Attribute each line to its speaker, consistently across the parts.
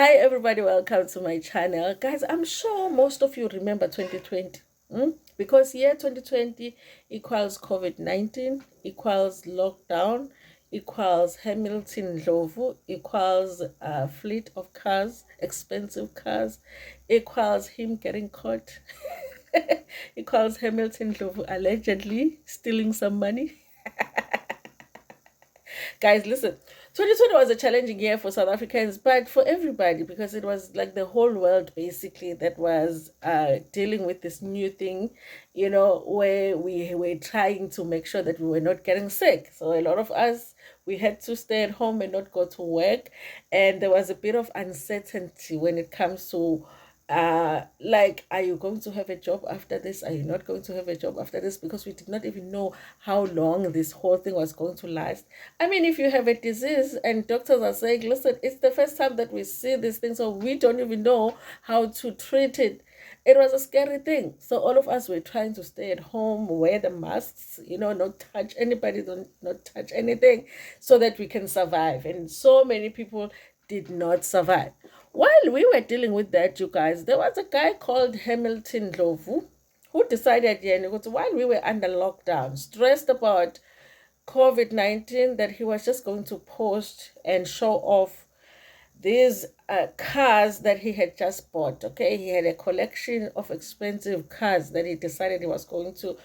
Speaker 1: Hi everybody, welcome to my channel. Guys, I'm sure most of you remember 2020. Because year 2020 equals COVID-19, equals lockdown, equals Hamilton Ndlovu, equals a fleet of cars, expensive cars, equals him getting caught, equals Hamilton Ndlovu allegedly stealing some money. Guys, listen, 2020 was a challenging year for South Africans, but for everybody, because it was like the whole world basically that was dealing with this new thing, where we were trying to make sure that we were not getting sick. So a lot of us, we had to stay at home and not go to work. And there was a bit of uncertainty when it comes to like, are you going to have a job after this? Are you not going to have a job after this? Because we did not even know how long this whole thing was going to last. I mean, if you have a disease and doctors are saying, listen, it's the first time that we see this thing, so we don't even know how to treat it. It was a scary thing. So all of us were trying to stay at home, wear the masks, not touch anybody, don't not touch anything, so that we can survive. And so many people did not survive. While we were dealing with that, you guys, there was a guy called Hamilton Ndlovu who decided, yeah, while we were under lockdown, stressed about COVID-19, that he was just going to post and show off these cars that he had just bought. Okay, he had a collection of expensive cars that he decided he was going to,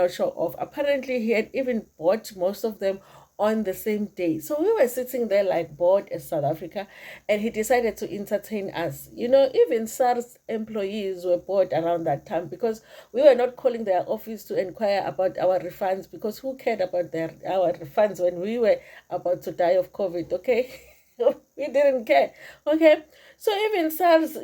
Speaker 1: show off. Apparently, he had even bought most of them on the same day. So we were sitting there like bored as South Africa, and he decided to entertain us. Even SARS employees were bored around that time because we were not calling their office to inquire about our refunds, because who cared about our refunds when we were about to die of COVID, okay? We didn't care. Okay. So even SARS,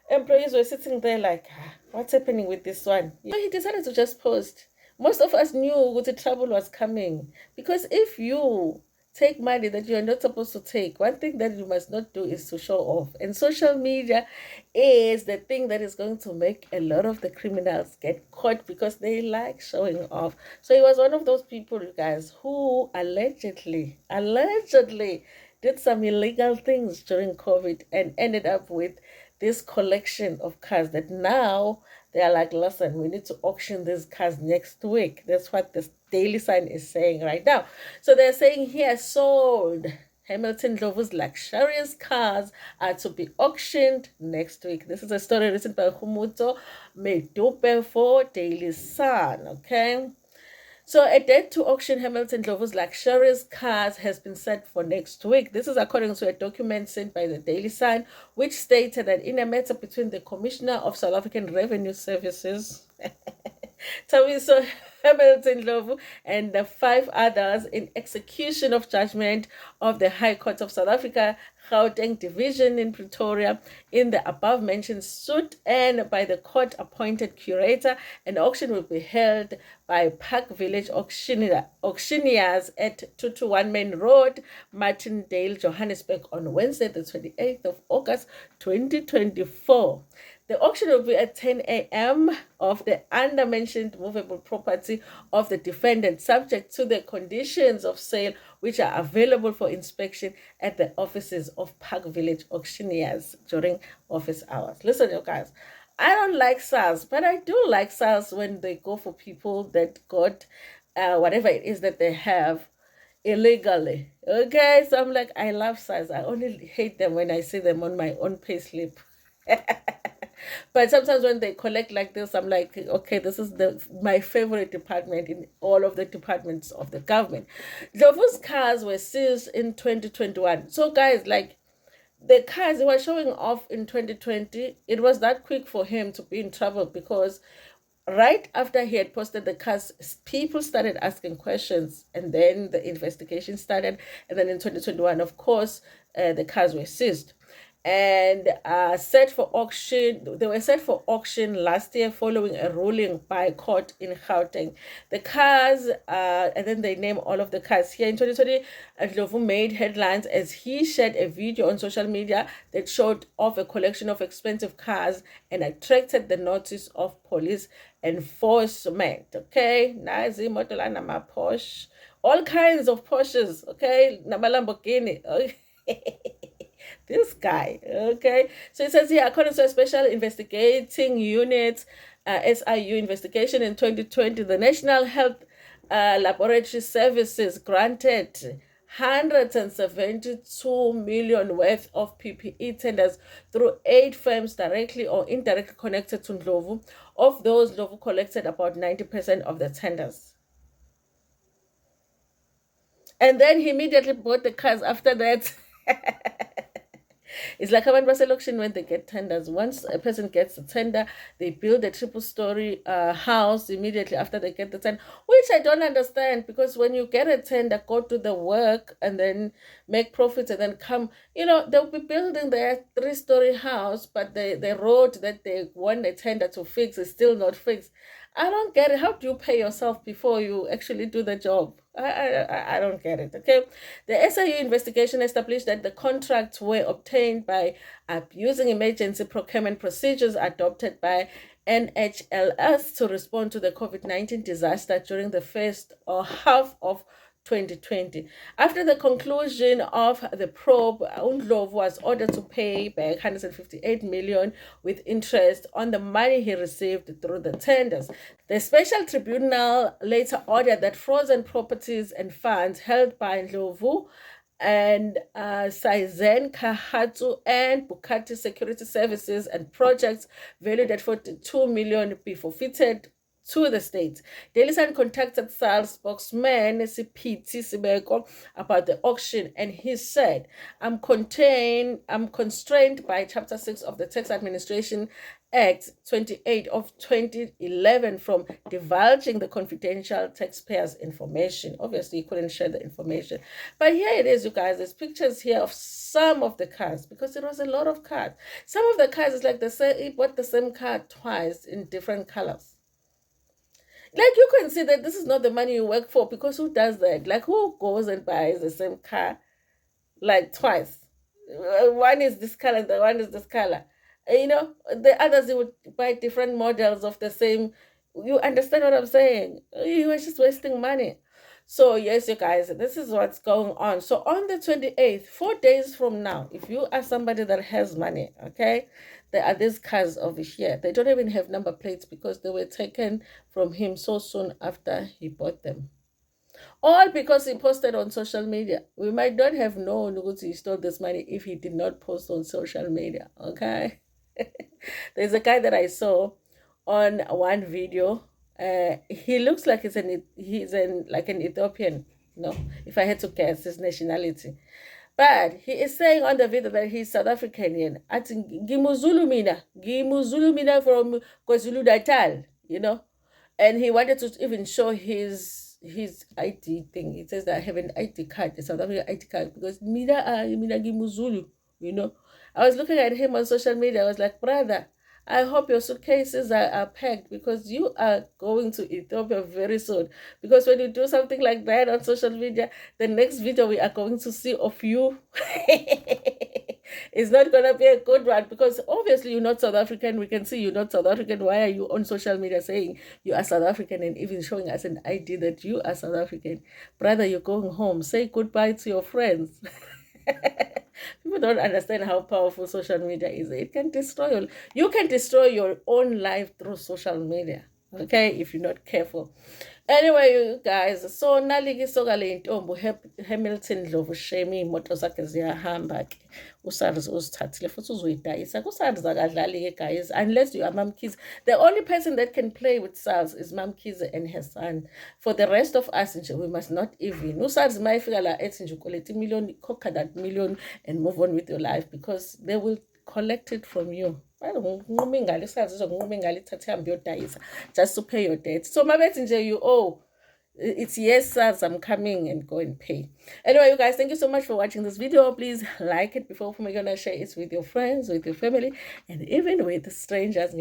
Speaker 1: employees were sitting there like, what's happening with this one? So he decided to just post. Most of us knew what the trouble was coming. Because if you take money that you're not supposed to take, one thing that you must not do is to show off. And social media is the thing that is going to make a lot of the criminals get caught because they like showing off. So he was one of those people, you guys, who allegedly did some illegal things during COVID and ended up with this collection of cars that now they are like, listen, we need to auction these cars next week. That's what this Daily Sign is saying right now. So they're saying he has sold Hamilton Ndlovu's luxurious cars are to be auctioned next week. This is a story written by Humuto Medupe for Daily Sun, okay? So a date to auction Hamilton Ndlovu's luxurious cars has been set for next week. This is according to a document sent by the Daily Sun, which stated that in a matter between the Commissioner of South African Revenue Services, Tawiso Hamilton Ndlovu, and the five others in execution of judgment of the High Court of South Africa, Gauteng Division in Pretoria, in the above-mentioned suit and by the court-appointed curator. An auction will be held by Park Village auctioneers at 221 Main Road, Martindale, Johannesburg, on Wednesday, the 28th of August, 2024. The auction will be at 10 a.m. of the undermentioned movable property of the defendant, subject to the conditions of sale, which are available for inspection at the offices of Park Village auctioneers during office hours. Listen, you guys, I don't like SARS, but I do like SARS when they go for people that got whatever it is that they have illegally. Okay, so I'm like, I love SARS. I only hate them when I see them on my own payslip. But sometimes when they collect like this, I'm like, okay, this is my favorite department in all of the departments of the government. Ndlovu's cars were seized in 2021. So guys, like, the cars they were showing off in 2020, it was that quick for him to be in trouble, because right after he had posted the cars, people started asking questions, and then the investigation started. And then in 2021, of course, the cars were seized and set for auction. They were set for auction last year following a ruling by a court in Gauteng. The cars, and then they name all of the cars here. In 2020, Ndlovu made headlines as he shared a video on social media that showed off a collection of expensive cars and attracted the notice of police enforcement. Okay, Nazi Motolana, my Porsche, all kinds of Porsches. Okay, Nama Lamborghini. Okay. This guy, okay? So it says here, according to a special investigating unit, SIU investigation in 2020, the National Health Laboratory Services granted 172 million worth of PPE tenders through 8 firms directly or indirectly connected to Ndlovu. Of those, Ndlovu collected about 90% of the tenders. And then he immediately bought the cars after that. It's like abantu base-auction when they get tenders. Once a person gets a tender, they build a triple-story house immediately after they get the tender, which I don't understand, because when you get a tender, go to the work and then make profits and then come, they'll be building their 3-story house, but the road that they want a tender to fix is still not fixed. I don't get it. How do you pay yourself before you actually do the job? I don't get it. Okay. The SIU investigation established that the contracts were obtained by abusing emergency procurement procedures adopted by NHLS to respond to the COVID-19 disaster during the first or half of 2020. After the conclusion of the probe, Ndlovu was ordered to pay back 158 million with interest on the money he received through the tenders. The special tribunal later ordered that frozen properties and funds held by Ndlovu and Saizen Kahatsu and Bukati Security Services and projects valued at 42 million be forfeited to the state. Daily Sun contacted SARS spokesman Sipiti Sibeko about the auction, and he said, I'm constrained by Chapter 6 of the Tax Administration Act 28 of 2011 from divulging the confidential taxpayers' information. Obviously, you couldn't share the information. But here it is, you guys. There's pictures here of some of the cars, because it was a lot of cars. Some of the cars is like he bought the same car twice in different colors. Like, you can see that this is not the money you work for, because who does that? Like, who goes and buys the same car like twice? One is this color, the one is this color. The others, you would buy different models of the same. You understand what I'm saying? You are just wasting money. So yes, you guys, this is what's going on. So on the 28th, 4 days from now, if you are somebody that has money, okay, there are these cars over here. They don't even have number plates because they were taken from him so soon after he bought them. All because he posted on social media. We might not have known that he stole this money if he did not post on social media, okay? There's a guy that I saw on one video. He looks like he's an Ethiopian, if I had to guess his nationality. But he is saying on the video that he's South African. I think Gimuzulu mina from KwaZulu Natal, and he wanted to even show his ID thing. It says that I have an ID card, a South African ID card, because mina Gimuzulu, I was looking at him on social media. I was like, brother, I hope your suitcases are packed, because you are going to Ethiopia very soon. Because when you do something like that on social media, the next video we are going to see of you is not going to be a good one, because obviously you're not South African. We can see you're not South African. Why are you on social media saying you are South African and even showing us an ID that you are South African? Brother, you're going home. Say goodbye to your friends. People don't understand how powerful social media is. It can destroy you can destroy your own life through social media, okay, if you're not careful. Anyway, you guys, so naliki soka le ntombi Hamilton Ndlovu shame imoto zakhe ziyahamba ke. USARS uzithathile futhi uzoyidayisa. KuSARS akadlali ke, guys, unless you are Mom Kids. The only person that can play with SARS is Mom Kids and her son. For the rest of us, we must not even. USARS mayifika la ethi nje ukoleta million, conquer that million and move on with your life, because they will collect it from you. Just to pay your debt. So my messenger, you owe. It's yes, SARS, I'm coming, and go and pay. Anyway, you guys, thank you so much for watching this video. Please like it before we're gonna share it with your friends, with your family, and even with strangers.